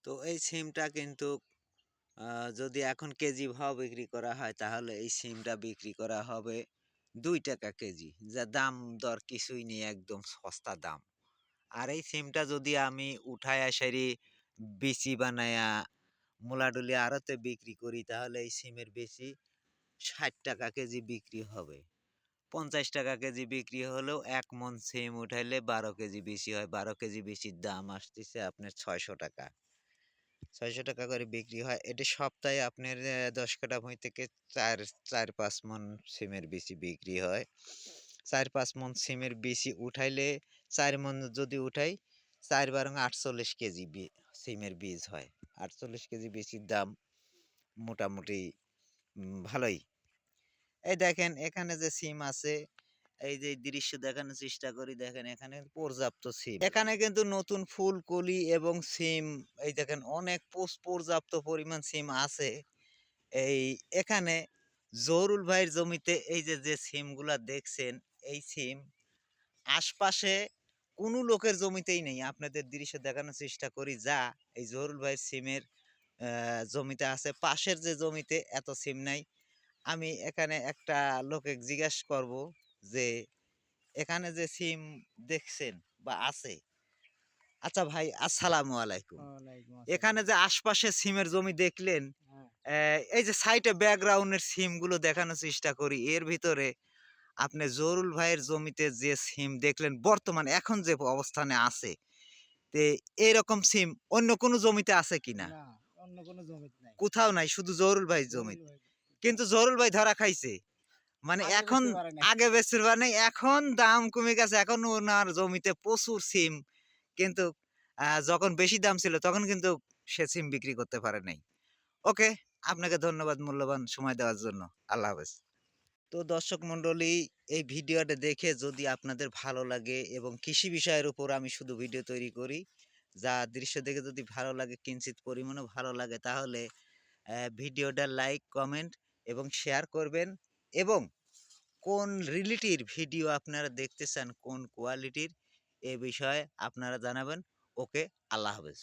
তো এই সিমটা কিন্তু যদি এখন কেজি ভাও বিক্রি করা হয় তাহলে এই সিমটা বিক্রি করা হবে ২ টাকা কেজি। যা দাম দর কিছুই নেই, একদম সস্তা দাম। আর এই সিমটা যদি আমি উঠায়া সারি বিচি বানায়া মুলাডুলি আড়তে বিক্রি করি তাহলে এই সিমের বেশি ৬০ টাকা কেজি বিক্রি হবে। ৫০ টাকা কেজি বিক্রি হলেও ১ মণ সিম উঠাইলে ১২ কেজি বেশি হয়। ১২ কেজি বেশির দাম আসতেছে আপনার ৬০০ টাকা। ৬০০ টাকা করে বিক্রি হয়। এটি সপ্তাহে আপনার ১০ কাঠা ভুঁই থেকে ৪-৫ মণ সিমের বিচি বিক্রি হয়। ৪-৫ মণ সিমের বিচি উঠাইলে ৪ মণ যদি উঠাই ৪ বারং ৪৮ কেজি সিমের বীজ হয়। ৪৮ কেজি বিচির দাম মোটামুটি ভালোই। এই দেখেন এখানে যে সিম আছে, এই যে দৃশ্য দেখানোর চেষ্টা করি, দেখেন এখানে পর্যাপ্ত সিম। এখানে কিন্তু নতুন ফুল কলি এবং সিম, এই দেখেন অনেক পর্যাপ্ত পরিমাণ সিম আছে। এই এখানে জহুরুল ভাইয়ের জমিতে এই যে সিমগুলা দেখছেন, এই সিম আশপাশে কোনো লোকের জমিতেই নেই। আপনাদের দৃশ্য দেখানোর চেষ্টা করি, যা এই জহুরুল ভাইয়ের সিমের জমিতে আছে। পাশের যে জমিতে এত সিম নাই। আমি এখানে একটা লোকে জিজ্ঞাসা করব যে এখানে যে সিম দেখছেন বা আছে, আচ্ছা ভাই আসসালামু আলাইকুম, ওয়ালাইকুম আসসালাম। এখানে যে আশপাশে সিমের জমি দেখলেন, হ্যাঁ, এই যে সাইটে ব্যাকগ্রাউন্ডের সিমগুলো দেখানোর চেষ্টা করি, এর ভিতরে আপনি জহুরুল ভাইয়ের জমিতে যে সিম দেখলেন বর্তমানে এখন যে অবস্থানে আছে, তে এরকম সিম অন্য কোনো জমিতে আছে কিনা? না অন্য কোনো জমিতে নাই। কোথাও নাই, শুধু জহুরুল ভাইয়ের জরুল জমিতে। ভাই কিন্তু জহুরুল ভাই ধরা খাইছে। মানে আগে এখন বেচতে পারে নাই। আগে বেচতে পারে নাই, এখন দাম কমে গেছে, এখন ওনার জমিতে প্রচুর সিম। কিন্তু যখন বেশি দাম ছিল তখন কিন্তু সে সিম বিক্রি করতে পারে নাই। ওকে, আপনাকে ধন্যবাদ মূল্যবান সময় দেওয়ার জন্য। আল্লাহ হাফেজ। তো দর্শক মণ্ডলী, এই ভিডিওটা দেখে যদি আপনাদের ভালো লাগে এবং কৃষি বিষয়ের উপর আমি শুধু ভিডিও তৈরি করি, যা দৃশ্য দেখে যদি ভালো লাগে, কিঞ্চিত পরিমাণও ভালো লাগে, তাহলে ভিডিওটা লাইক, কমেন্ট এবং শেয়ার করবেন। এবং কোন রিলেটির ভিডিও আপনারা দেখতে চান, কোন কোয়ালিটির, এ বিষয়ে আপনারা জানাবেন। ওকে, আল্লাহ হাফেজ।